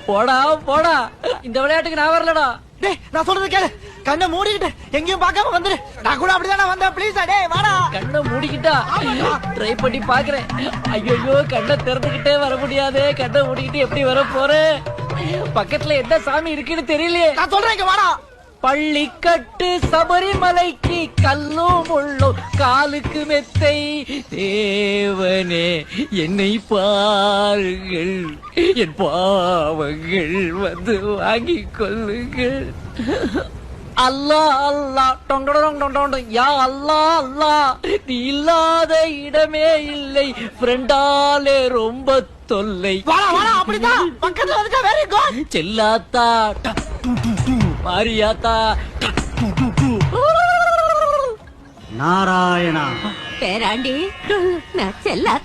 போடா போடா, இந்த விளையாட்டுக்கு நான் வரலடா. டேய் நான் சொல்றது கேளு, கண்ணை மூடிக்கிட்டு எங்கேயும் பார்க்காம வந்துரு. நான் கூட அப்படிதானே வந்தேன், ப்ளீஸ் டேய் வாடா. கண்ணை மூடிக்கிட்டா ட்ரை பண்ணி பாக்குறேன். ஐயோ கண்ணை திறந்துகிட்டே வர முடியாது, கண்ணை மூடிக்கிட்டு எப்படி வர போறேன்? பக்கத்துல எந்த சாமி இருக்குன்னு தெரியலையே. நான் சொல்றேன் இங்க வாடா. பள்ளிக்கட்டு சபரிமலைக்கு கல்லும் முள்ளும் காலுக்கு மெத்தை, தேவனே என்னை பாருங்கள், என் பாவங்கள் வந்து வாங்கிக் கொள்ளுங்கள். அல்லா அல்லா டொண்டொண்டொண்டொண்ட, யா அல்லா அல்லா, நீ இல்லாத இடமே இல்லை, ஃப்ரெண்டாலே ரொம்ப தொல்லை. வாடா வாடா, அப்படிதான் பக்கத்துல வந்துட்டா. Very good. செல்லாத்தா மாரியாத்தா, நாராயணா பேராண்டி நான் செல்லாத்த